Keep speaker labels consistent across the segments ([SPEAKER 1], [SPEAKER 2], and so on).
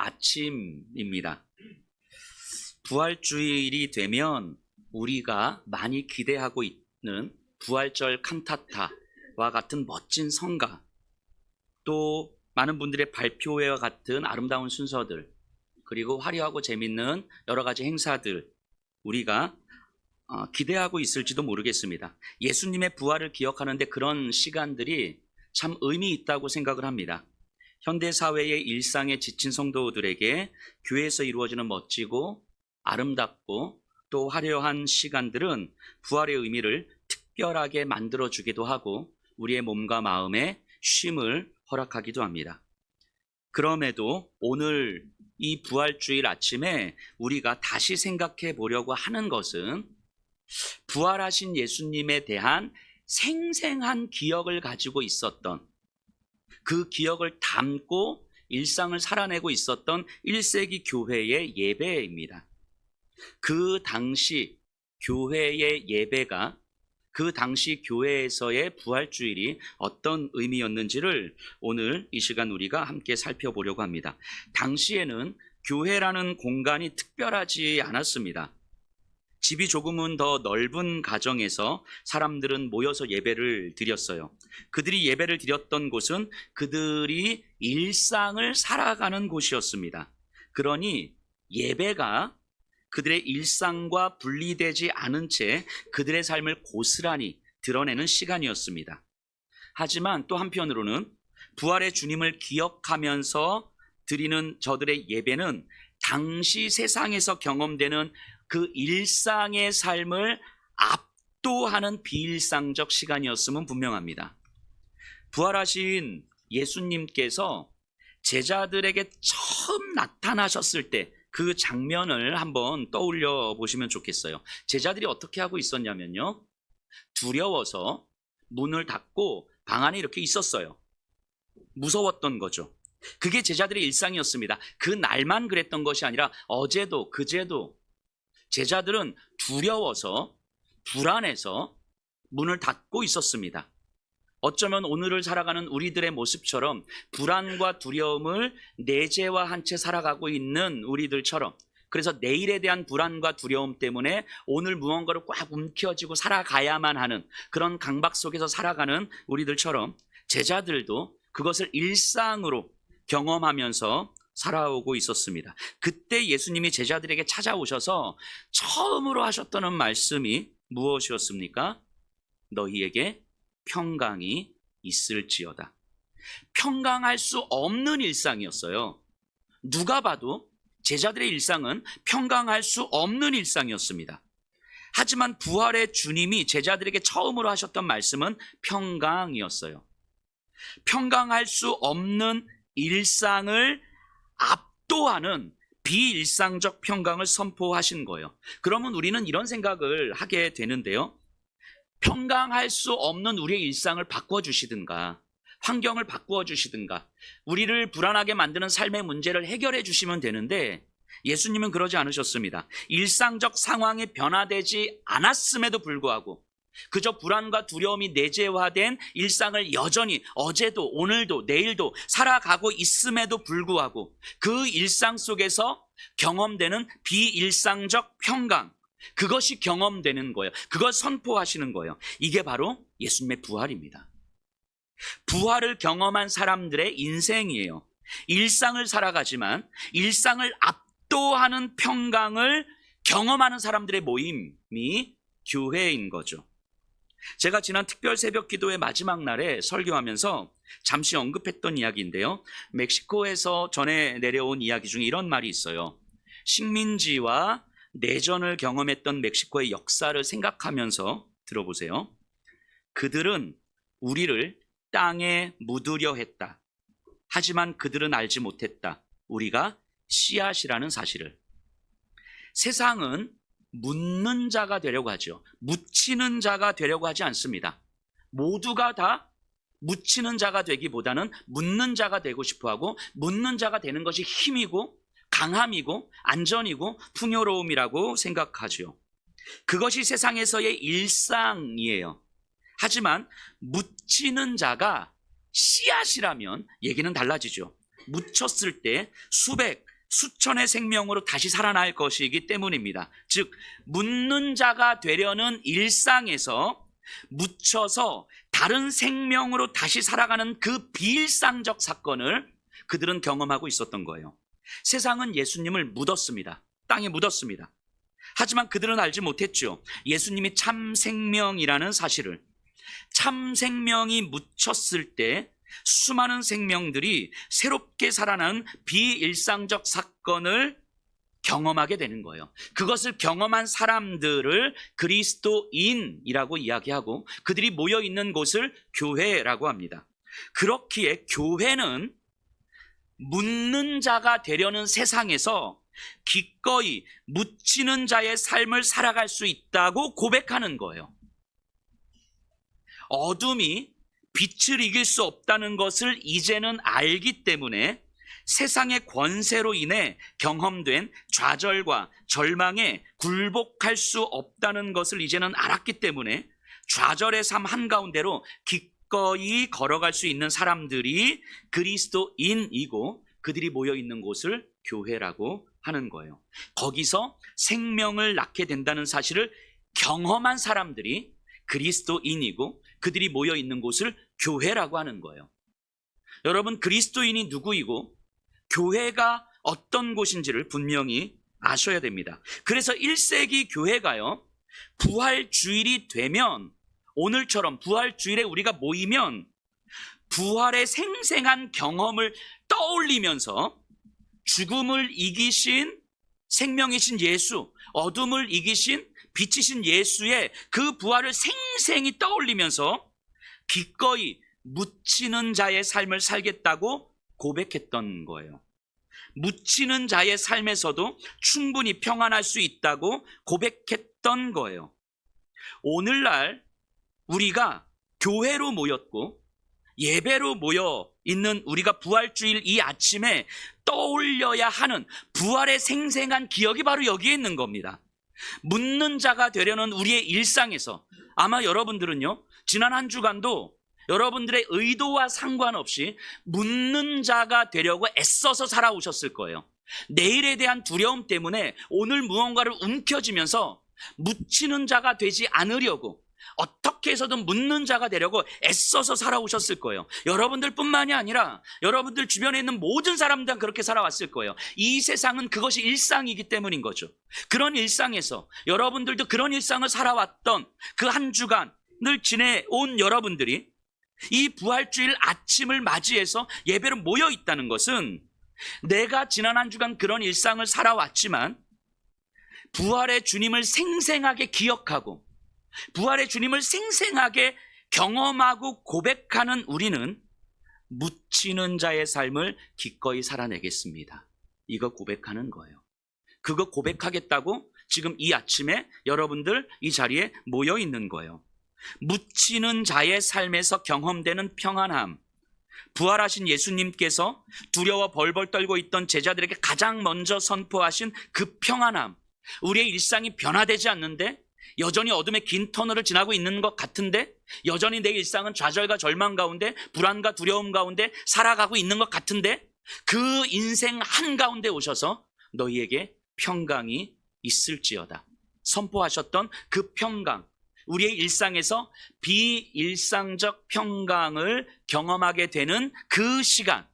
[SPEAKER 1] 아침입니다. 부활주일이 되면 우리가 많이 기대하고 있는 부활절 칸타타와 같은 멋진 성가, 또 많은 분들의 발표회와 같은 아름다운 순서들, 그리고 화려하고 재밌는 여러 가지 행사들, 우리가 기대하고 있을지도 모르겠습니다. 예수님의 부활을 기억하는데 그런 시간들이 참 의미 있다고 생각을 합니다. 현대사회의 일상에 지친 성도들에게 교회에서 이루어지는 멋지고 아름답고 또 화려한 시간들은 부활의 의미를 특별하게 만들어주기도 하고 우리의 몸과 마음에 쉼을 허락하기도 합니다. 그럼에도 오늘 이 부활주일 아침에 우리가 다시 생각해 보려고 하는 것은 부활하신 예수님에 대한 생생한 기억을 가지고 있었던, 그 기억을 담고 일상을 살아내고 있었던 1세기 교회의 예배입니다. 그 당시 교회의 예배가, 그 당시 교회에서의 부활주일이 어떤 의미였는지를 오늘 이 시간 우리가 함께 살펴보려고 합니다. 당시에는 교회라는 공간이 특별하지 않았습니다. 집이 조금은 더 넓은 가정에서 사람들은 모여서 예배를 드렸어요. 그들이 예배를 드렸던 곳은 그들이 일상을 살아가는 곳이었습니다. 그러니 예배가 그들의 일상과 분리되지 않은 채 그들의 삶을 고스란히 드러내는 시간이었습니다. 하지만 또 한편으로는 부활의 주님을 기억하면서 드리는 저들의 예배는 당시 세상에서 경험되는 그 일상의 삶을 압도하는 비일상적 시간이었음은 분명합니다. 부활하신 예수님께서 제자들에게 처음 나타나셨을 때 그 장면을 한번 떠올려 보시면 좋겠어요. 제자들이 어떻게 하고 있었냐면요, 두려워서 문을 닫고 방 안에 이렇게 있었어요. 무서웠던 거죠. 그게 제자들의 일상이었습니다. 그 날만 그랬던 것이 아니라 어제도 그제도 제자들은 두려워서 불안해서 문을 닫고 있었습니다. 어쩌면 오늘을 살아가는 우리들의 모습처럼 불안과 두려움을 내재화한 채 살아가고 있는 우리들처럼, 그래서 내일에 대한 불안과 두려움 때문에 오늘 무언가를 꽉 움켜쥐고 살아가야만 하는 그런 강박 속에서 살아가는 우리들처럼 제자들도 그것을 일상으로 경험하면서 살아오고 있었습니다. 그때 예수님이 제자들에게 찾아오셔서 처음으로 하셨던 말씀이 무엇이었습니까? 너희에게 평강이 있을지어다. 평강할 수 없는 일상이었어요. 누가 봐도 제자들의 일상은 평강할 수 없는 일상이었습니다. 하지만 부활의 주님이 제자들에게 처음으로 하셨던 말씀은 평강이었어요. 평강할 수 없는 일상을 압도하는 비일상적 평강을 선포하신 거예요. 그러면 우리는 이런 생각을 하게 되는데요, 평강할 수 없는 우리의 일상을 바꿔주시든가, 환경을 바꾸어주시든가, 우리를 불안하게 만드는 삶의 문제를 해결해 주시면 되는데, 예수님은 그러지 않으셨습니다. 일상적 상황이 변화되지 않았음에도 불구하고 그저 불안과 두려움이 내재화된 일상을 여전히 어제도 오늘도 내일도 살아가고 있음에도 불구하고 그 일상 속에서 경험되는 비일상적 평강, 그것이 경험되는 거예요. 그걸 선포하시는 거예요. 이게 바로 예수님의 부활입니다. 부활을 경험한 사람들의 인생이에요. 일상을 살아가지만 일상을 압도하는 평강을 경험하는 사람들의 모임이 교회인 거죠. 제가 지난 특별 새벽 기도의 마지막 날에 설교하면서 잠시 언급했던 이야기인데요, 멕시코에서 전해 내려온 이야기 중에 이런 말이 있어요. 식민지와 내전을 경험했던 멕시코의 역사를 생각하면서 들어보세요. 그들은 우리를 땅에 묻으려 했다. 하지만 그들은 알지 못했다. 우리가 씨앗이라는 사실을. 세상은 묻는 자가 되려고 하죠. 묻히는 자가 되려고 하지 않습니다. 모두가 다 묻히는 자가 되기보다는 묻는 자가 되고 싶어하고, 묻는 자가 되는 것이 힘이고 강함이고 안전이고 풍요로움이라고 생각하죠. 그것이 세상에서의 일상이에요. 하지만 묻히는 자가 씨앗이라면 얘기는 달라지죠. 묻혔을 때 수백 수천의 생명으로 다시 살아날 것이기 때문입니다. 즉 묻는 자가 되려는 일상에서 묻혀서 다른 생명으로 다시 살아가는 그 비일상적 사건을 그들은 경험하고 있었던 거예요. 세상은 예수님을 묻었습니다. 땅에 묻었습니다. 하지만 그들은 알지 못했죠. 예수님이 참 생명이라는 사실을. 참 생명이 묻혔을 때 수많은 생명들이 새롭게 살아나는 비일상적 사건을 경험하게 되는 거예요. 그것을 경험한 사람들을 그리스도인이라고 이야기하고 그들이 모여있는 곳을 교회라고 합니다. 그렇기에 교회는 묻는 자가 되려는 세상에서 기꺼이 묻히는 자의 삶을 살아갈 수 있다고 고백하는 거예요. 어둠이 빛을 이길 수 없다는 것을 이제는 알기 때문에 세상의 권세로 인해 경험된 좌절과 절망에 굴복할 수 없다는 것을 이제는 알았기 때문에 좌절의 삶 한가운데로 기꺼이 걸어갈 수 있는 사람들이 그리스도인이고 그들이 모여있는 곳을 교회라고 하는 거예요. 거기서 생명을 낳게 된다는 사실을 경험한 사람들이 그리스도인이고 그들이 모여있는 곳을 교회라고 하는 거예요. 여러분, 그리스도인이 누구이고 교회가 어떤 곳인지를 분명히 아셔야 됩니다. 그래서 1세기 교회가요, 부활주일이 되면, 오늘처럼 부활주일에 우리가 모이면 부활의 생생한 경험을 떠올리면서 죽음을 이기신 생명이신 예수, 어둠을 이기신 빛이신 예수의 그 부활을 생생히 떠올리면서 기꺼이 묻히는 자의 삶을 살겠다고 고백했던 거예요. 묻히는 자의 삶에서도 충분히 평안할 수 있다고 고백했던 거예요. 오늘날 우리가 교회로 모였고 예배로 모여 있는 우리가 부활주일 이 아침에 떠올려야 하는 부활의 생생한 기억이 바로 여기에 있는 겁니다. 묻는 자가 되려는 우리의 일상에서 아마 여러분들은요, 지난 한 주간도 여러분들의 의도와 상관없이 묻는 자가 되려고 애써서 살아오셨을 거예요. 내일에 대한 두려움 때문에 오늘 무언가를 움켜쥐면서 묻히는 자가 되지 않으려고 어떻게 해서든 묻는 자가 되려고 애써서 살아오셨을 거예요. 여러분들뿐만이 아니라 여러분들 주변에 있는 모든 사람들은 그렇게 살아왔을 거예요. 이 세상은 그것이 일상이기 때문인 거죠. 그런 일상에서 여러분들도 그런 일상을 살아왔던 그 한 주간을 지내온 여러분들이 이 부활주일 아침을 맞이해서 예배로 모여 있다는 것은 내가 지난 한 주간 그런 일상을 살아왔지만 부활의 주님을 생생하게 기억하고 부활의 주님을 생생하게 경험하고 고백하는 우리는 묻히는 자의 삶을 기꺼이 살아내겠습니다. 이거 고백하는 거예요. 그거 고백하겠다고 지금 이 아침에 여러분들 이 자리에 모여 있는 거예요. 묻히는 자의 삶에서 경험되는 평안함, 부활하신 예수님께서 두려워 벌벌 떨고 있던 제자들에게 가장 먼저 선포하신 그 평안함, 우리의 일상이 변화되지 않는데 여전히 어둠의 긴 터널을 지나고 있는 것 같은데 여전히 내 일상은 좌절과 절망 가운데 불안과 두려움 가운데 살아가고 있는 것 같은데 그 인생 한가운데 오셔서 너희에게 평강이 있을지어다 선포하셨던 그 평강, 우리의 일상에서 비일상적 평강을 경험하게 되는 그 시간,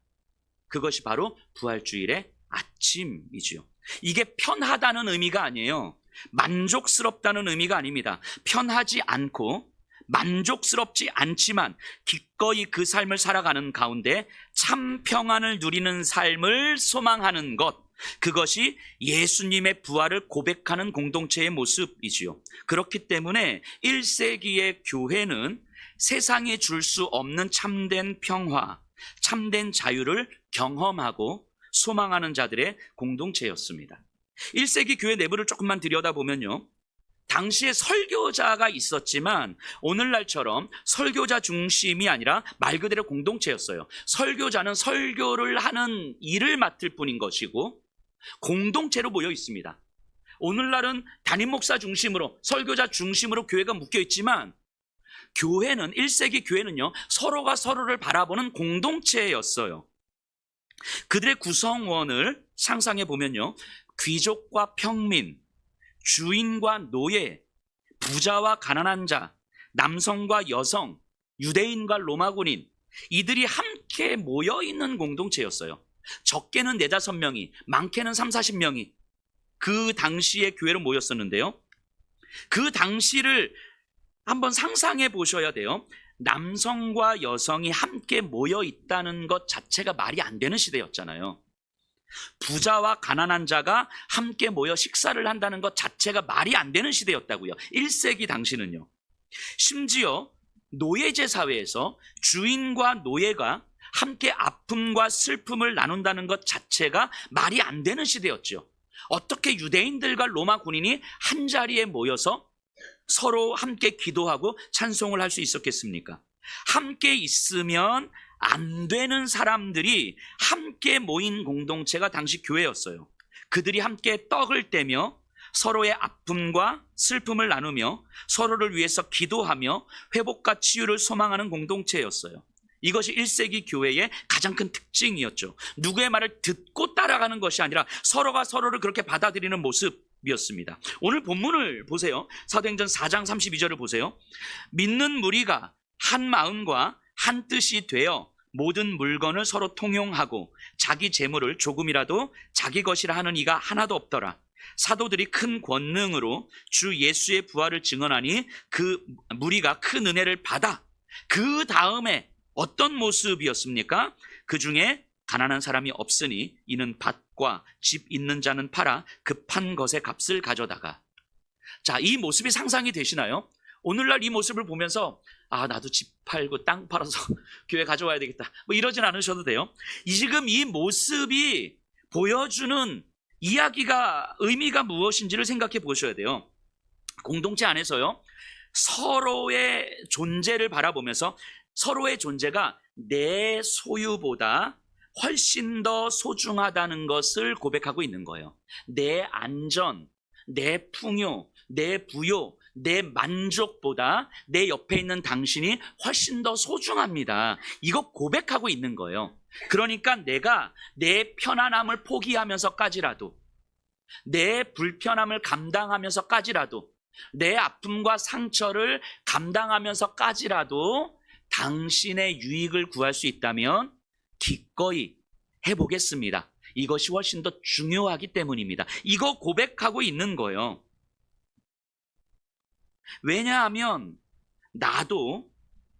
[SPEAKER 1] 그것이 바로 부활주일의 아침이지요. 이게 편하다는 의미가 아니에요. 만족스럽다는 의미가 아닙니다. 편하지 않고 만족스럽지 않지만 기꺼이 그 삶을 살아가는 가운데 참 평안을 누리는 삶을 소망하는 것, 그것이 예수님의 부활을 고백하는 공동체의 모습이지요. 그렇기 때문에 1세기의 교회는 세상에 줄 수 없는 참된 평화, 참된 자유를 경험하고 소망하는 자들의 공동체였습니다. 1세기 교회 내부를 조금만 들여다보면요, 당시에 설교자가 있었지만 오늘날처럼 설교자 중심이 아니라 말 그대로 공동체였어요. 설교자는 설교를 하는 일을 맡을 뿐인 것이고 공동체로 모여 있습니다. 오늘날은 담임 목사 중심으로 설교자 중심으로 교회가 묶여 있지만 교회는 1세기 교회는요, 서로가 서로를 바라보는 공동체였어요. 그들의 구성원을 상상해 보면요, 귀족과 평민, 주인과 노예, 부자와 가난한 자, 남성과 여성, 유대인과 로마 군인, 이들이 함께 모여 있는 공동체였어요. 적게는 4-5명이, 많게는 30-40명이 그 당시에 교회로 모였었는데요. 그 당시를 한번 상상해 보셔야 돼요. 남성과 여성이 함께 모여 있다는 것 자체가 말이 안 되는 시대였잖아요. 부자와 가난한 자가 함께 모여 식사를 한다는 것 자체가 말이 안 되는 시대였다고요. 1세기 당시는요. 심지어 노예제 사회에서 주인과 노예가 함께 아픔과 슬픔을 나눈다는 것 자체가 말이 안 되는 시대였죠. 어떻게 유대인들과 로마 군인이 한자리에 모여서 서로 함께 기도하고 찬송을 할 수 있었겠습니까? 함께 있으면 안 되는 사람들이 함께 모인 공동체가 당시 교회였어요. 그들이 함께 떡을 떼며 서로의 아픔과 슬픔을 나누며 서로를 위해서 기도하며 회복과 치유를 소망하는 공동체였어요. 이것이 1세기 교회의 가장 큰 특징이었죠. 누구의 말을 듣고 따라가는 것이 아니라 서로가 서로를 그렇게 받아들이는 모습이었습니다. 오늘 본문을 보세요. 사도행전 4장 32절을 보세요. 믿는 무리가 한 마음과 한 뜻이 되어 모든 물건을 서로 통용하고 자기 재물을 조금이라도 자기 것이라 하는 이가 하나도 없더라. 사도들이 큰 권능으로 주 예수의 부활을 증언하니 그 무리가 큰 은혜를 받아. 그 다음에 어떤 모습이었습니까? 그 중에 가난한 사람이 없으니 이는 밭과 집 있는 자는 팔아 급한 것의 값을 가져다가. 자, 이 모습이 상상이 되시나요? 오늘날 이 모습을 보면서 나도 집 팔고 땅 팔아서 교회 가져와야 되겠다, 뭐 이러진 않으셔도 돼요. 지금 이 모습이 보여주는 이야기가, 의미가 무엇인지를 생각해 보셔야 돼요. 공동체 안에서요, 서로의 존재를 바라보면서 서로의 존재가 내 소유보다 훨씬 더 소중하다는 것을 고백하고 있는 거예요. 내 안전, 내 풍요, 내 부요, 내 만족보다 내 옆에 있는 당신이 훨씬 더 소중합니다. 이거 고백하고 있는 거예요. 그러니까 내가 내 편안함을 포기하면서까지라도, 내 불편함을 감당하면서까지라도, 내 아픔과 상처를 감당하면서까지라도 당신의 유익을 구할 수 있다면 기꺼이 해보겠습니다. 이것이 훨씬 더 중요하기 때문입니다. 이거 고백하고 있는 거예요. 왜냐하면 나도,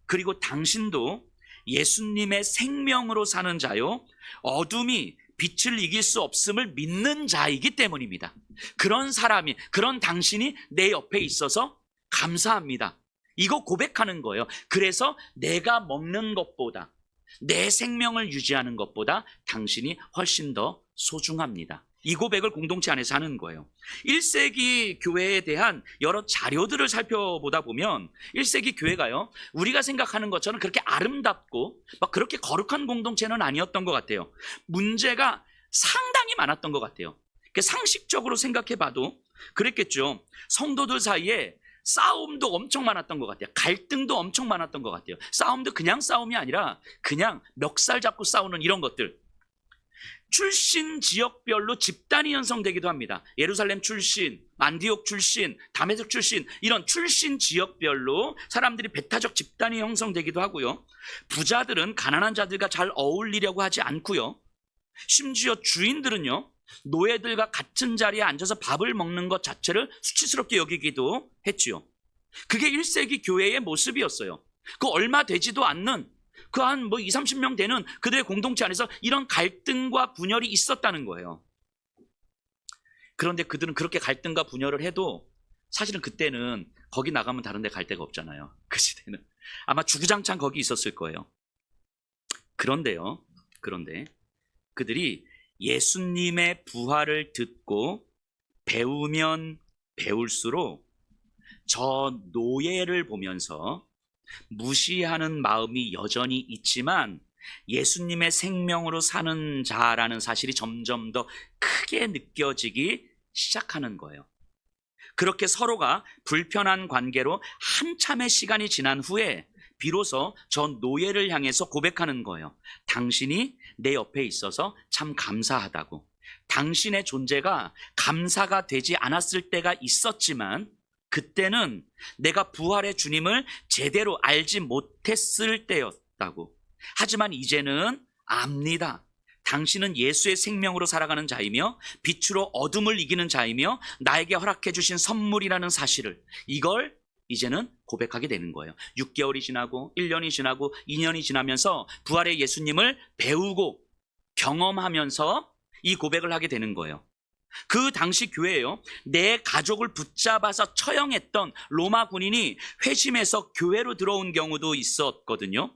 [SPEAKER 1] 그리고 당신도 예수님의 생명으로 사는 자요, 어둠이 빛을 이길 수 없음을 믿는 자이기 때문입니다. 그런 사람이, 그런 당신이 내 옆에 있어서 감사합니다. 이거 고백하는 거예요. 그래서 내가 먹는 것보다, 내 생명을 유지하는 것보다 당신이 훨씬 더 소중합니다. 이 고백을 공동체 안에서 하는 거예요. 1세기 교회에 대한 여러 자료들을 살펴보다 보면 1세기 교회가요, 우리가 생각하는 것처럼 그렇게 아름답고 막 그렇게 거룩한 공동체는 아니었던 것 같아요. 문제가 상당히 많았던 것 같아요. 상식적으로 생각해 봐도 그랬겠죠. 성도들 사이에 싸움도 엄청 많았던 것 같아요. 갈등도 엄청 많았던 것 같아요. 싸움도 그냥 싸움이 아니라 그냥 멱살 잡고 싸우는 이런 것들. 출신 지역별로 집단이 형성되기도 합니다. 예루살렘 출신, 안디옥 출신, 다메섹 출신, 이런 출신 지역별로 사람들이 배타적 집단이 형성되기도 하고요. 부자들은 가난한 자들과 잘 어울리려고 하지 않고요. 심지어 주인들은요, 노예들과 같은 자리에 앉아서 밥을 먹는 것 자체를 수치스럽게 여기기도 했지요. 그게 1세기 교회의 모습이었어요. 그 얼마 되지도 않는, 그 한 20-30명 되는 그들의 공동체 안에서 이런 갈등과 분열이 있었다는 거예요. 그런데 그들은 그렇게 갈등과 분열을 해도 사실은 그때는 거기 나가면 다른 데 갈 데가 없잖아요. 그 시대는 아마 주구장창 거기 있었을 거예요. 그런데 그들이 예수님의 부활을 듣고 배우면 배울수록 저 노예를 보면서 무시하는 마음이 여전히 있지만 예수님의 생명으로 사는 자라는 사실이 점점 더 크게 느껴지기 시작하는 거예요. 그렇게 서로가 불편한 관계로 한참의 시간이 지난 후에 비로소 저 노예를 향해서 고백하는 거예요. 당신이 내 옆에 있어서 참 감사하다고. 당신의 존재가 감사가 되지 않았을 때가 있었지만 그때는 내가 부활의 주님을 제대로 알지 못했을 때였다고. 하지만 이제는 압니다. 당신은 예수의 생명으로 살아가는 자이며 빛으로 어둠을 이기는 자이며 나에게 허락해 주신 선물이라는 사실을, 이걸 이제는 고백하게 되는 거예요. 6개월이 지나고 1년이 지나고 2년이 지나면서 부활의 예수님을 배우고 경험하면서 이 고백을 하게 되는 거예요. 그 당시 교회예요. 내 가족을 붙잡아서 처형했던 로마 군인이 회심해서 교회로 들어온 경우도 있었거든요.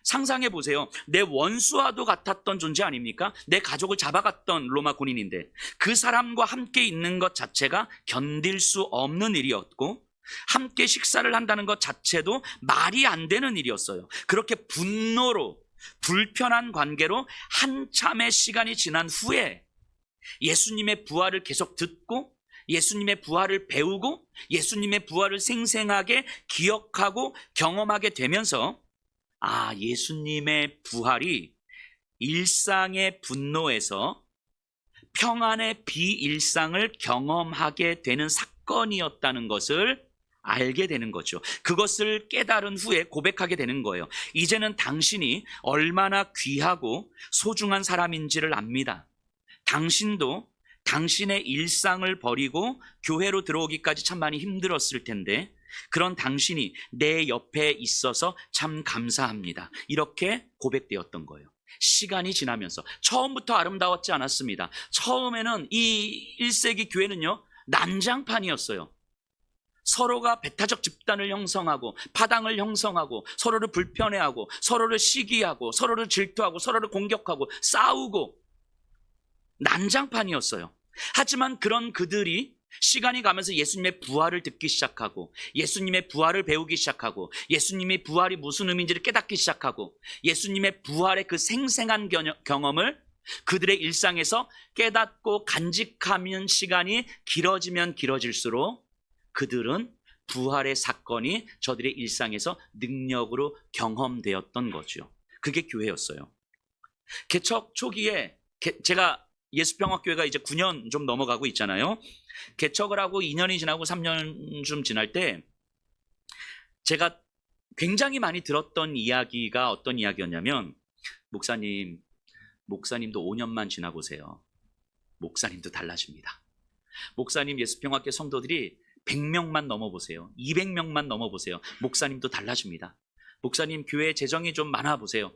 [SPEAKER 1] 상상해 보세요. 내 원수와도 같았던 존재 아닙니까? 내 가족을 잡아갔던 로마 군인인데 그 사람과 함께 있는 것 자체가 견딜 수 없는 일이었고, 함께 식사를 한다는 것 자체도 말이 안 되는 일이었어요. 그렇게 분노로, 불편한 관계로 한참의 시간이 지난 후에 예수님의 부활을 계속 듣고 예수님의 부활을 배우고 예수님의 부활을 생생하게 기억하고 경험하게 되면서, 아, 예수님의 부활이 일상의 분노에서 평안의 비일상을 경험하게 되는 사건이었다는 것을 알게 되는 거죠. 그것을 깨달은 후에 고백하게 되는 거예요. 이제는 당신이 얼마나 귀하고 소중한 사람인지를 압니다. 당신도 당신의 일상을 버리고 교회로 들어오기까지 참 많이 힘들었을 텐데 그런 당신이 내 옆에 있어서 참 감사합니다. 이렇게 고백되었던 거예요. 시간이 지나면서 처음부터 아름다웠지 않았습니다. 처음에는 이 1세기 교회는요, 난장판이었어요. 서로가 배타적 집단을 형성하고 파당을 형성하고 서로를 불편해하고 서로를 시기하고 서로를 질투하고 서로를 공격하고 싸우고 난장판이었어요. 하지만 그런 그들이 시간이 가면서 예수님의 부활을 듣기 시작하고 예수님의 부활을 배우기 시작하고 예수님의 부활이 무슨 의미인지를 깨닫기 시작하고 예수님의 부활의 그 생생한 경험을 그들의 일상에서 깨닫고 간직하는 시간이 길어지면 길어질수록 그들은 부활의 사건이 저들의 일상에서 능력으로 경험되었던 거죠. 그게 교회였어요. 개척 초기에 제가 예수평화교회가 이제 9년 좀 넘어가고 있잖아요. 개척을 하고 2년이 지나고 3년 좀 지날 때 제가 굉장히 많이 들었던 이야기가 어떤 이야기였냐면, 목사님도 5년만 지나보세요. 목사님도 달라집니다. 목사님 예수평화교회 성도들이 100명만 넘어보세요. 200명만 넘어보세요. 목사님도 달라집니다. 목사님 교회 재정이 좀 많아보세요.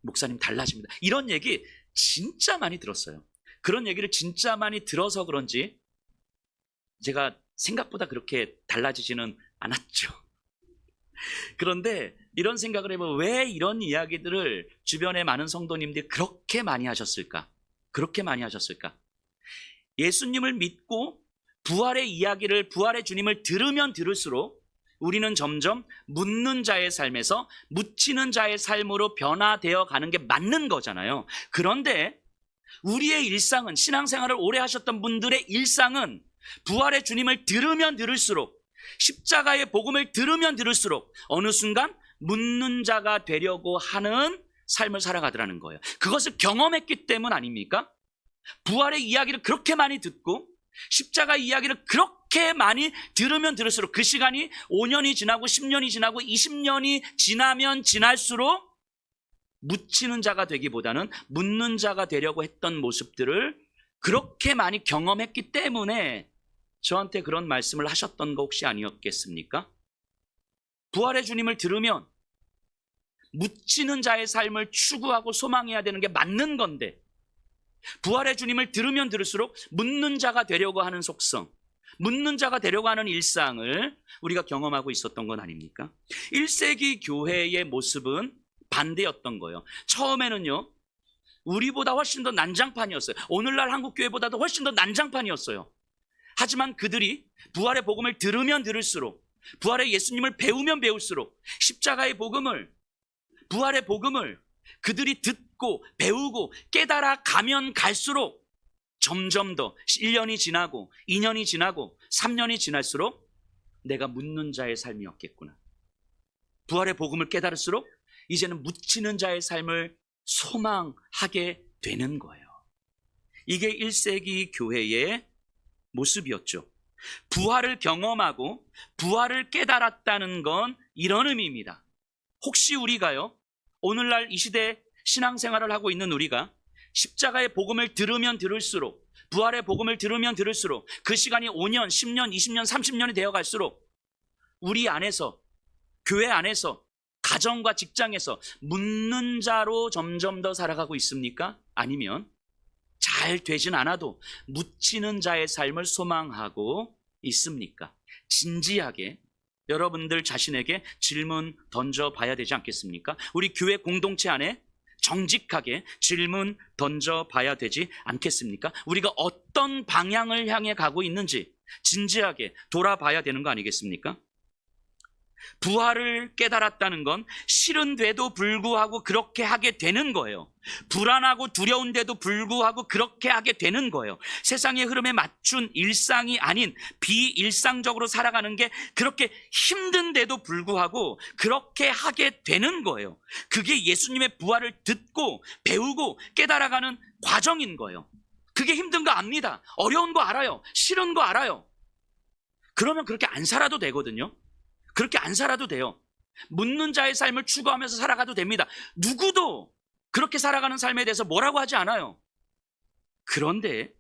[SPEAKER 1] 목사님 달라집니다. 이런 얘기 진짜 많이 들었어요. 그런 얘기를 진짜 많이 들어서 그런지 제가 생각보다 그렇게 달라지지는 않았죠. 그런데 이런 생각을 해보면 왜 이런 이야기들을 주변의 많은 성도님들이 그렇게 많이 하셨을까? 그렇게 많이 하셨을까? 예수님을 믿고 부활의 이야기를, 부활의 주님을 들으면 들을수록 우리는 점점 묻는 자의 삶에서 묻히는 자의 삶으로 변화되어 가는 게 맞는 거잖아요. 그런데 우리의 일상은, 신앙생활을 오래 하셨던 분들의 일상은 부활의 주님을 들으면 들을수록, 십자가의 복음을 들으면 들을수록 어느 순간 묻는 자가 되려고 하는 삶을 살아가더라는 거예요. 그것을 경험했기 때문 아닙니까? 부활의 이야기를 그렇게 많이 듣고 십자가 이야기를 그렇게 많이 들으면 들을수록 그 시간이 5년이 지나고 10년이 지나고 20년이 지나면 지날수록 묻히는 자가 되기보다는 묻는 자가 되려고 했던 모습들을 그렇게 많이 경험했기 때문에 저한테 그런 말씀을 하셨던 거 혹시 아니었겠습니까? 부활의 주님을 들으면 묻히는 자의 삶을 추구하고 소망해야 되는 게 맞는 건데, 부활의 주님을 들으면 들을수록 묻는 자가 되려고 하는 속성, 묻는 자가 되려고 하는 일상을 우리가 경험하고 있었던 건 아닙니까? 1세기 교회의 모습은 반대였던 거예요. 처음에는요, 우리보다 훨씬 더 난장판이었어요. 오늘날 한국교회보다도 훨씬 더 난장판이었어요. 하지만 그들이 부활의 복음을 들으면 들을수록, 부활의 예수님을 배우면 배울수록, 십자가의 복음을, 부활의 복음을 그들이 듣고 배우고 깨달아 가면 갈수록 점점 더 1년이 지나고 2년이 지나고 3년이 지날수록 내가 묻는 자의 삶이었겠구나. 부활의 복음을 깨달을수록 이제는 묻히는 자의 삶을 소망하게 되는 거예요. 이게 1세기 교회의 모습이었죠. 부활을 경험하고 부활을 깨달았다는 건 이런 의미입니다. 혹시 우리가요, 오늘날 이 시대에 신앙생활을 하고 있는 우리가 십자가의 복음을 들으면 들을수록, 부활의 복음을 들으면 들을수록, 그 시간이 5년, 10년, 20년, 30년이 되어 갈수록 우리 안에서, 교회 안에서, 가정과 직장에서 묻는 자로 점점 더 살아가고 있습니까? 아니면 잘 되진 않아도 묻히는 자의 삶을 소망하고 있습니까? 진지하게 여러분들 자신에게 질문 던져봐야 되지 않겠습니까? 우리 교회 공동체 안에 정직하게 질문 던져봐야 되지 않겠습니까? 우리가 어떤 방향을 향해 가고 있는지 진지하게 돌아봐야 되는 거 아니겠습니까? 부활을 깨달았다는 건 싫은데도 불구하고 그렇게 하게 되는 거예요. 불안하고 두려운데도 불구하고 그렇게 하게 되는 거예요. 세상의 흐름에 맞춘 일상이 아닌 비일상적으로 살아가는 게 그렇게 힘든데도 불구하고 그렇게 하게 되는 거예요. 그게 예수님의 부활을 듣고 배우고 깨달아가는 과정인 거예요. 그게 힘든 거 압니다. 어려운 거 알아요. 싫은 거 알아요. 그러면 그렇게 안 살아도 되거든요. 그렇게 안 살아도 돼요. 묻는 자의 삶을 추구하면서 살아가도 됩니다. 누구도 그렇게 살아가는 삶에 대해서 뭐라고 하지 않아요. 그런데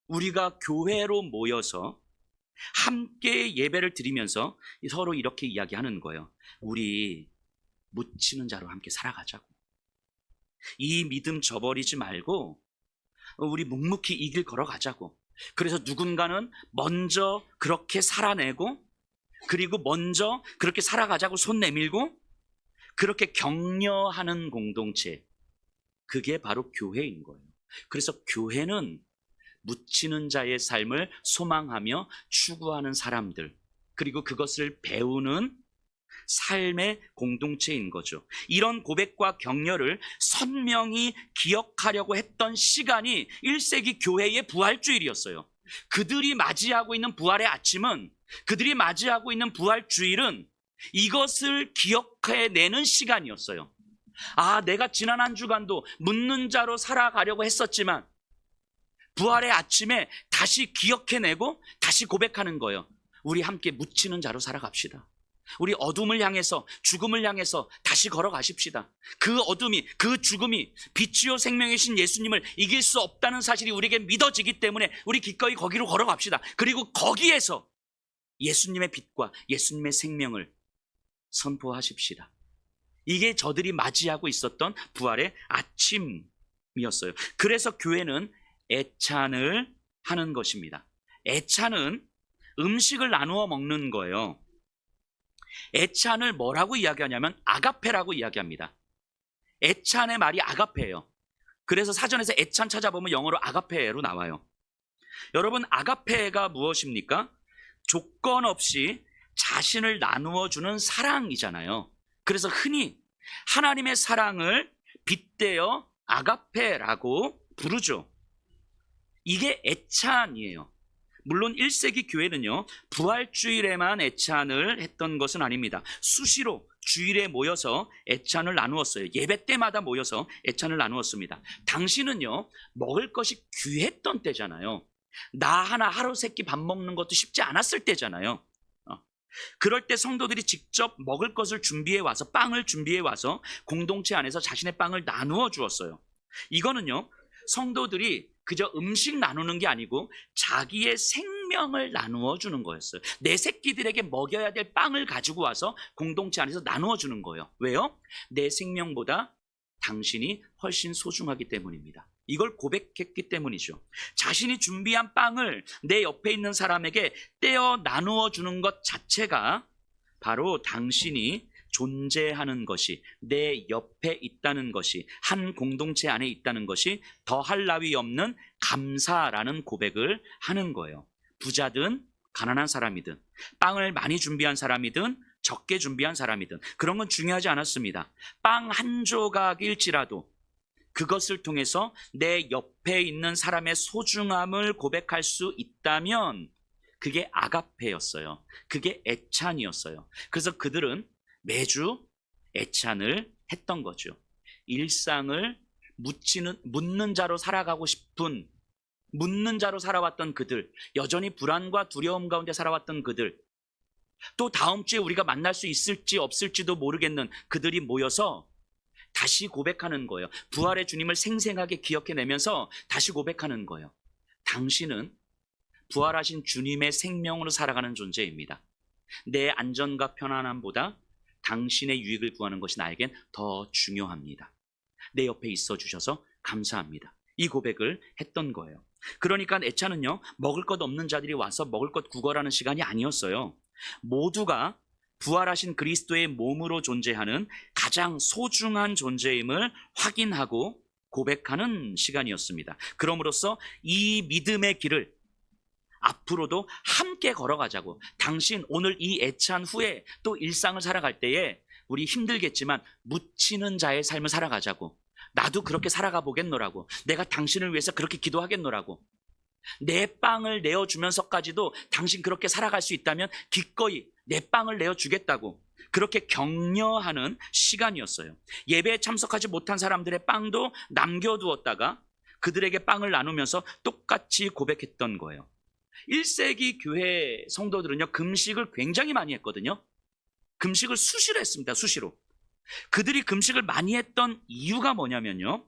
[SPEAKER 1] 우리가 교회로 모여서 함께 예배를 드리면서 서로 이렇게 이야기하는 거예요. 우리 묻히는 자로 함께 살아가자고. 이 믿음 저버리지 말고 우리 묵묵히 이 길 걸어가자고. 그래서 누군가는 먼저 그렇게 살아내고, 그리고 먼저 그렇게 살아가자고 손 내밀고 그렇게 격려하는 공동체, 그게 바로 교회인 거예요. 그래서 교회는 묻히는 자의 삶을 소망하며 추구하는 사람들, 그리고 그것을 배우는 삶의 공동체인 거죠. 이런 고백과 격려를 선명히 기억하려고 했던 시간이 1세기 교회의 부활주일이었어요. 그들이 맞이하고 있는 부활의 아침은, 그들이 맞이하고 있는 부활주일은 이것을 기억해내는 시간이었어요. 아, 내가 지난 한 주간도 묻는 자로 살아가려고 했었지만 부활의 아침에 다시 기억해내고 다시 고백하는 거예요. 우리 함께 묻히는 자로 살아갑시다. 우리 어둠을 향해서, 죽음을 향해서 다시 걸어가십시다. 그 어둠이, 그 죽음이 빛이요 생명이신 예수님을 이길 수 없다는 사실이 우리에게 믿어지기 때문에 우리 기꺼이 거기로 걸어갑시다. 그리고 거기에서 예수님의 빛과 예수님의 생명을 선포하십시다. 이게 저들이 맞이하고 있었던 부활의 아침이었어요. 그래서 교회는 애찬을 하는 것입니다. 애찬은 음식을 나누어 먹는 거예요. 애찬을 뭐라고 이야기하냐면 아가페라고 이야기합니다. 애찬의 말이 아가페예요. 그래서 사전에서 애찬 찾아보면 영어로 아가페로 나와요. 여러분, 아가페가 무엇입니까? 조건 없이 자신을 나누어 주는 사랑이잖아요. 그래서 흔히 하나님의 사랑을 빗대어 아가페라고 부르죠. 이게 애찬이에요. 물론 1세기 교회는요, 부활주일에만 애찬을 했던 것은 아닙니다. 수시로 주일에 모여서 애찬을 나누었어요. 예배 때마다 모여서 애찬을 나누었습니다. 당시는요, 먹을 것이 귀했던 때잖아요. 나 하나 하루 세끼 밥 먹는 것도 쉽지 않았을 때잖아요. 그럴 때 성도들이 직접 먹을 것을 준비해 와서, 빵을 준비해 와서 공동체 안에서 자신의 빵을 나누어 주었어요. 이거는요, 성도들이 그저 음식 나누는 게 아니고 자기의 생명을 나누어 주는 거였어요. 내 새끼들에게 먹여야 될 빵을 가지고 와서 공동체 안에서 나누어 주는 거예요. 왜요? 내 생명보다 당신이 훨씬 소중하기 때문입니다. 이걸 고백했기 때문이죠. 자신이 준비한 빵을 내 옆에 있는 사람에게 떼어 나누어 주는 것 자체가 바로 당신이 존재하는 것이, 내 옆에 있다는 것이, 한 공동체 안에 있다는 것이 더할 나위 없는 감사라는 고백을 하는 거예요. 부자든 가난한 사람이든, 빵을 많이 준비한 사람이든 적게 준비한 사람이든, 그런 건 중요하지 않았습니다. 빵 한 조각일지라도 그것을 통해서 내 옆에 있는 사람의 소중함을 고백할 수 있다면 그게 아가페였어요. 그게 애찬이었어요. 그래서 그들은 매주 애찬을 했던 거죠. 일상을 묻는 자로 살아가고 싶은, 묻는 자로 살아왔던 그들, 여전히 불안과 두려움 가운데 살아왔던 그들, 또 다음 주에 우리가 만날 수 있을지 없을지도 모르겠는 그들이 모여서 다시 고백하는 거예요. 부활의 주님을 생생하게 기억해내면서 다시 고백하는 거예요. 당신은 부활하신 주님의 생명으로 살아가는 존재입니다. 내 안전과 편안함보다 당신의 유익을 구하는 것이 나에겐 더 중요합니다. 내 옆에 있어 주셔서 감사합니다. 이 고백을 했던 거예요. 그러니까 애찬은요, 먹을 것 없는 자들이 와서 먹을 것 구걸하는 시간이 아니었어요. 모두가 부활하신 그리스도의 몸으로 존재하는 가장 소중한 존재임을 확인하고 고백하는 시간이었습니다. 그럼으로써 이 믿음의 길을 앞으로도 함께 걸어가자고, 당신 오늘 이 애찬 후에 또 일상을 살아갈 때에 우리 힘들겠지만 묻히는 자의 삶을 살아가자고, 나도 그렇게 살아가 보겠노라고, 내가 당신을 위해서 그렇게 기도하겠노라고, 내 빵을 내어주면서까지도 당신 그렇게 살아갈 수 있다면 기꺼이 내 빵을 내어주겠다고, 그렇게 격려하는 시간이었어요. 예배에 참석하지 못한 사람들의 빵도 남겨두었다가 그들에게 빵을 나누면서 똑같이 고백했던 거예요. 1세기 교회 성도들은요, 금식을 굉장히 많이 했거든요. 금식을 수시로 했습니다. 수시로. 그들이 금식을 많이 했던 이유가 뭐냐면요,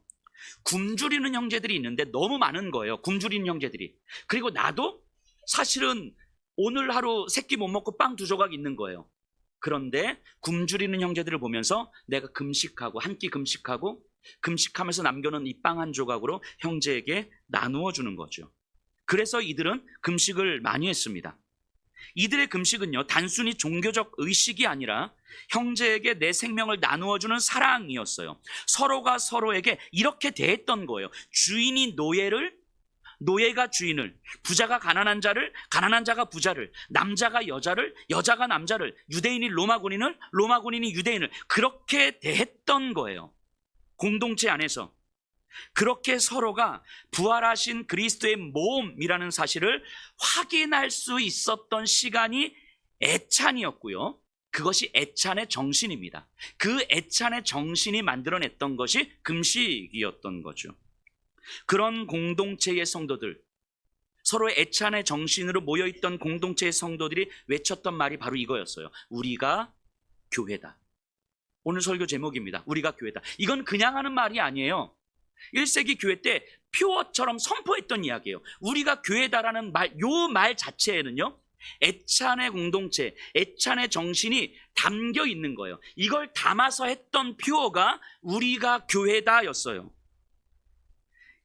[SPEAKER 1] 굶주리는 형제들이 있는데 너무 많은 거예요. 굶주리는 형제들이. 그리고 나도 사실은 오늘 하루 세끼 못 먹고 빵 2조각 있는 거예요. 그런데 굶주리는 형제들을 보면서 내가 금식하고, 한 끼 금식하고, 금식하면서 남겨놓은 이 빵 1조각으로 형제에게 나누어 주는 거죠. 그래서 이들은 금식을 많이 했습니다. 이들의 금식은요, 단순히 종교적 의식이 아니라 형제에게 내 생명을 나누어주는 사랑이었어요. 서로가 서로에게 이렇게 대했던 거예요. 주인이 노예를, 노예가 주인을, 부자가 가난한 자를, 가난한 자가 부자를, 남자가 여자를, 여자가 남자를, 유대인이 로마 군인을, 로마 군인이 유대인을, 그렇게 대했던 거예요. 공동체 안에서. 그렇게 서로가 부활하신 그리스도의 몸이라는 사실을 확인할 수 있었던 시간이 애찬이었고요. 그것이 애찬의 정신입니다. 그 애찬의 정신이 만들어냈던 것이 금식이었던 거죠. 그런 공동체의 성도들, 서로의 애찬의 정신으로 모여있던 공동체의 성도들이 외쳤던 말이 바로 이거였어요. 우리가 교회다. 오늘 설교 제목입니다. 우리가 교회다. 이건 그냥 하는 말이 아니에요. 1세기 교회 때 표어처럼 선포했던 이야기예요. 우리가 교회다라는 말, 요 말 자체에는요, 애찬의 공동체, 애찬의 정신이 담겨 있는 거예요. 이걸 담아서 했던 표어가 우리가 교회다였어요.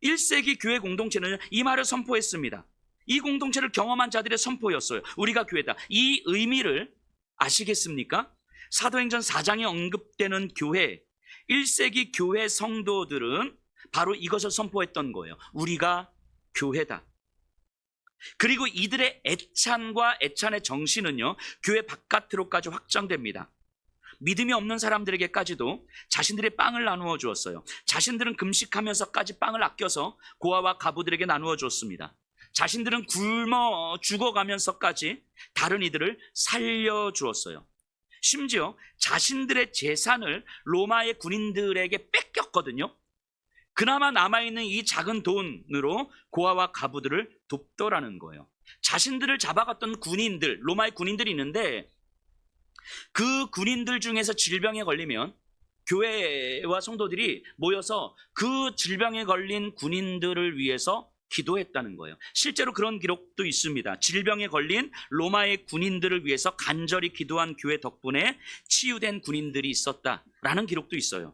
[SPEAKER 1] 1세기 교회 공동체는 이 말을 선포했습니다. 이 공동체를 경험한 자들의 선포였어요. 우리가 교회다. 이 의미를 아시겠습니까? 사도행전 4장에 언급되는 교회, 1세기 교회 성도들은 바로 이것을 선포했던 거예요. 우리가 교회다. 그리고 이들의 애찬과 애찬의 정신은요, 교회 바깥으로까지 확장됩니다. 믿음이 없는 사람들에게까지도 자신들의 빵을 나누어 주었어요. 자신들은 금식하면서까지 빵을 아껴서 고아와 가부들에게 나누어 주었습니다. 자신들은 굶어 죽어가면서까지 다른 이들을 살려 주었어요. 심지어 자신들의 재산을 로마의 군인들에게 뺏겼거든요. 그나마 남아있는 이 작은 돈으로 고아와 가부들을 돕더라는 거예요. 자신들을 잡아갔던 군인들, 로마의 군인들이 있는데 그 군인들 중에서 질병에 걸리면 교회와 성도들이 모여서 그 질병에 걸린 군인들을 위해서 기도했다는 거예요. 실제로 그런 기록도 있습니다. 질병에 걸린 로마의 군인들을 위해서 간절히 기도한 교회 덕분에 치유된 군인들이 있었다라는 기록도 있어요.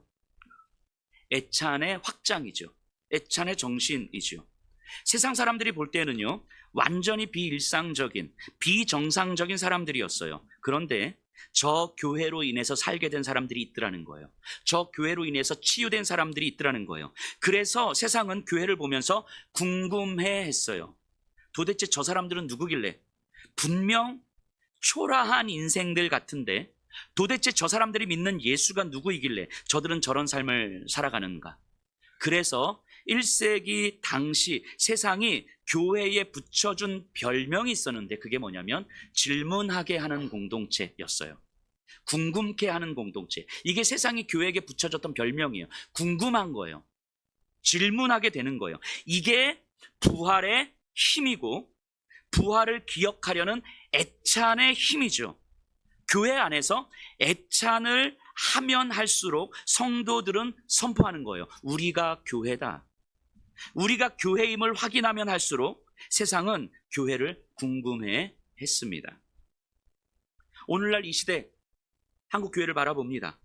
[SPEAKER 1] 애찬의 확장이죠. 애찬의 정신이죠. 세상 사람들이 볼 때는요, 완전히 비일상적인, 비정상적인 사람들이었어요. 그런데 저 교회로 인해서 살게 된 사람들이 있더라는 거예요. 저 교회로 인해서 치유된 사람들이 있더라는 거예요. 그래서 세상은 교회를 보면서 궁금해 했어요. 도대체 저 사람들은 누구길래? 분명 초라한 인생들 같은데 도대체 저 사람들이 믿는 예수가 누구이길래 저들은 저런 삶을 살아가는가? 그래서 1세기 당시 세상이 교회에 붙여준 별명이 있었는데 그게 뭐냐면 질문하게 하는 공동체였어요. 궁금케 하는 공동체. 이게 세상이 교회에게 붙여졌던 별명이에요. 궁금한 거예요. 질문하게 되는 거예요. 이게 부활의 힘이고 부활을 기억하려는 애찬의 힘이죠. 교회 안에서 애찬을 하면 할수록 성도들은 선포하는 거예요. 우리가 교회다. 우리가 교회임을 확인하면 할수록 세상은 교회를 궁금해 했습니다. 오늘날 이 시대 한국 교회를 바라봅니다.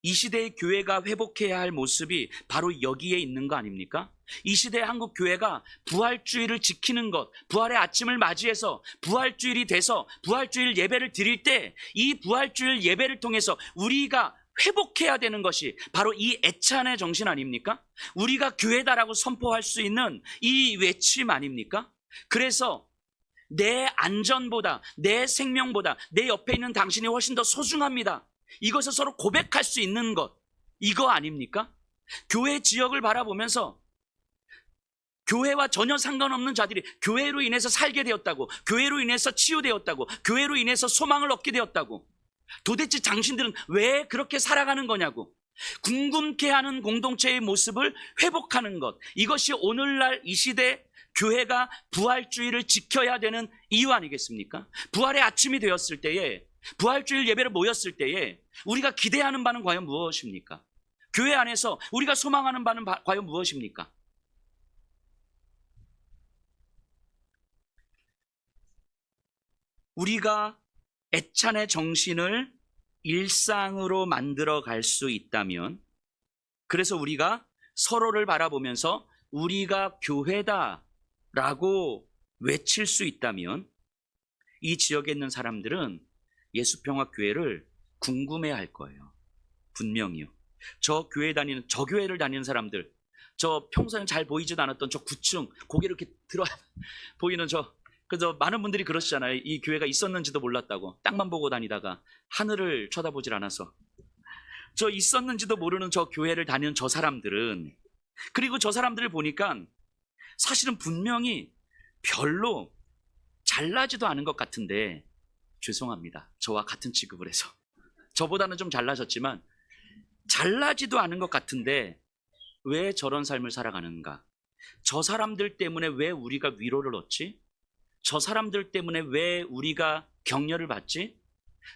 [SPEAKER 1] 이 시대의 교회가 회복해야 할 모습이 바로 여기에 있는 거 아닙니까? 이 시대의 한국 교회가 부활주일을 지키는 것, 부활의 아침을 맞이해서 부활주일이 돼서 부활주일 예배를 드릴 때 이 부활주일 예배를 통해서 우리가 회복해야 되는 것이 바로 이 애찬의 정신 아닙니까? 우리가 교회다라고 선포할 수 있는 이 외침 아닙니까? 그래서 내 안전보다, 내 생명보다 내 옆에 있는 당신이 훨씬 더 소중합니다. 이것을 서로 고백할 수 있는 것, 이거 아닙니까? 교회 지역을 바라보면서 교회와 전혀 상관없는 자들이 교회로 인해서 살게 되었다고, 교회로 인해서 치유되었다고, 교회로 인해서 소망을 얻게 되었다고. 도대체 당신들은 왜 그렇게 살아가는 거냐고. 궁금케 하는 공동체의 모습을 회복하는 것, 이것이 오늘날 이 시대 교회가 부활주일을 지켜야 되는 이유 아니겠습니까? 부활의 아침이 되었을 때에, 부활주일 예배를 모였을 때에 우리가 기대하는 바는 과연 무엇입니까? 교회 안에서 우리가 소망하는 바는 과연 무엇입니까? 우리가 애찬의 정신을 일상으로 만들어 갈 수 있다면, 그래서 우리가 서로를 바라보면서 우리가 교회다라고 외칠 수 있다면 이 지역에 있는 사람들은 예수평화교회를 궁금해할 거예요. 분명히요. 저 교회를 다니는 사람들, 저 평소에는 잘 보이지도 않았던 저 9층 고개 이렇게 들어 보이는 그래서 많은 분들이 그러시잖아요. 이 교회가 있었는지도 몰랐다고. 땅만 보고 다니다가 하늘을 쳐다보질 않아서. 저 있었는지도 모르는 저 교회를 다니는 저 사람들은, 그리고 저 사람들을 보니까 사실은 분명히 별로 잘나지도 않은 것 같은데, 죄송합니다. 저와 같은 취급을 해서. 저보다는 좀 잘나셨지만 잘나지도 않은 것 같은데 왜 저런 삶을 살아가는가? 저 사람들 때문에 왜 우리가 위로를 얻지? 저 사람들 때문에 왜 우리가 격려를 받지?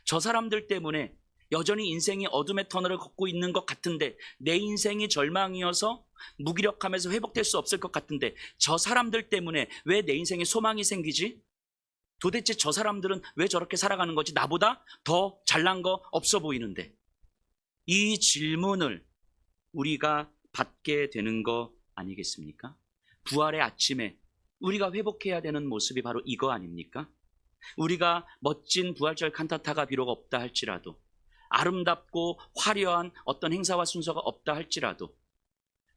[SPEAKER 1] 저 사람들 때문에 여전히 인생이 어둠의 터널을 걷고 있는 것 같은데, 내 인생이 절망이어서 무기력하면서 회복될 수 없을 것 같은데 저 사람들 때문에 왜 내 인생에 소망이 생기지? 도대체 저 사람들은 왜 저렇게 살아가는 거지? 나보다 더 잘난 거 없어 보이는데. 이 질문을 우리가 받게 되는 거 아니겠습니까? 부활의 아침에 우리가 회복해야 되는 모습이 바로 이거 아닙니까? 우리가 멋진 부활절 칸타타가 비록 없다 할지라도, 아름답고 화려한 어떤 행사와 순서가 없다 할지라도,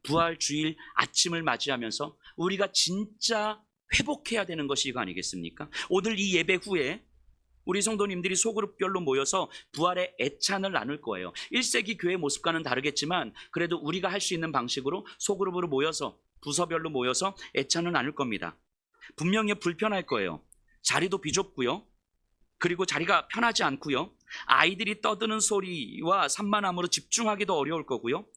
[SPEAKER 1] 부활 주일 아침을 맞이하면서 우리가 진짜 회복해야 되는 것이 이거 아니겠습니까? 오늘 이 예배 후에 우리 성도님들이 소그룹별로 모여서 부활의 애찬을 나눌 거예요. 1세기 교회 모습과는 다르겠지만 그래도 우리가 할 수 있는 방식으로 소그룹으로 모여서, 부서별로 모여서 애찬을 나눌 겁니다. 분명히 불편할 거예요. 자리도 비좁고요. 그리고 자리가 편하지 않고요. 아이들이 떠드는 소리와 산만함으로 집중하기도 어려울 거고요.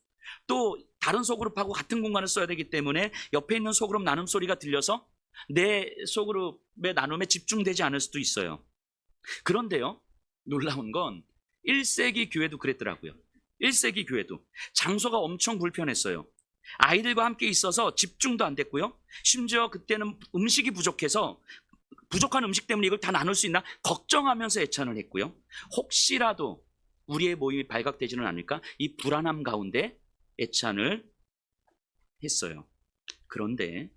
[SPEAKER 1] 또 다른 소그룹하고 같은 공간을 써야 되기 때문에 옆에 있는 소그룹 나눔 소리가 들려서 내 소그룹의 나눔에 집중되지 않을 수도 있어요. 그런데요, 놀라운 건 1세기 교회도 그랬더라고요. 1세기 교회도 장소가 엄청 불편했어요. 아이들과 함께 있어서 집중도 안 됐고요. 심지어 그때는 음식이 부족해서 부족한 음식 때문에 이걸 다 나눌 수 있나 걱정하면서 애찬을 했고요. 혹시라도 우리의 모임이 발각되지는 않을까, 이 불안함 가운데 애찬을 했어요. 그런데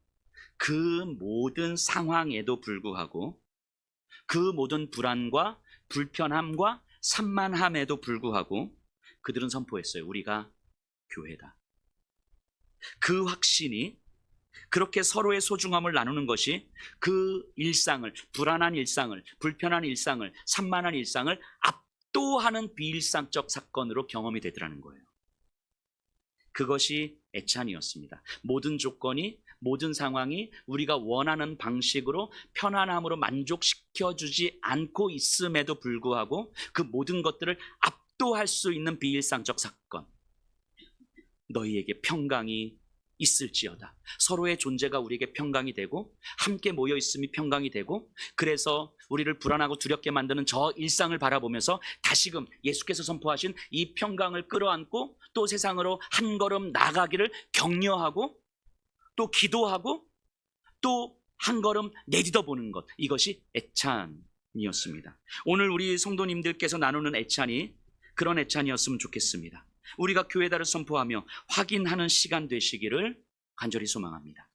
[SPEAKER 1] 그 모든 상황에도 불구하고, 그 모든 불안과 불편함과 산만함에도 불구하고 그들은 선포했어요. 우리가 교회다. 그 확신이, 그렇게 서로의 소중함을 나누는 것이 그 일상을, 불안한 일상을, 불편한 일상을, 산만한 일상을 압도하는 비일상적 사건으로 경험이 되더라는 거예요. 그것이 애찬이었습니다. 모든 조건이 모든 상황이 우리가 원하는 방식으로 편안함으로 만족시켜주지 않고 있음에도 불구하고 그 모든 것들을 압도할 수 있는 비일상적 사건, 너희에게 평강이 있을지어다. 서로의 존재가 우리에게 평강이 되고 함께 모여 있음이 평강이 되고, 그래서 우리를 불안하고 두렵게 만드는 저 일상을 바라보면서 다시금 예수께서 선포하신 이 평강을 끌어안고 또 세상으로 한 걸음 나가기를 격려하고 또 기도하고 또 한 걸음 내딛어 보는 것, 이것이 애찬이었습니다. 오늘 우리 성도님들께서 나누는 애찬이 그런 애찬이었으면 좋겠습니다. 우리가 교회다를 선포하며 확인하는 시간 되시기를 간절히 소망합니다.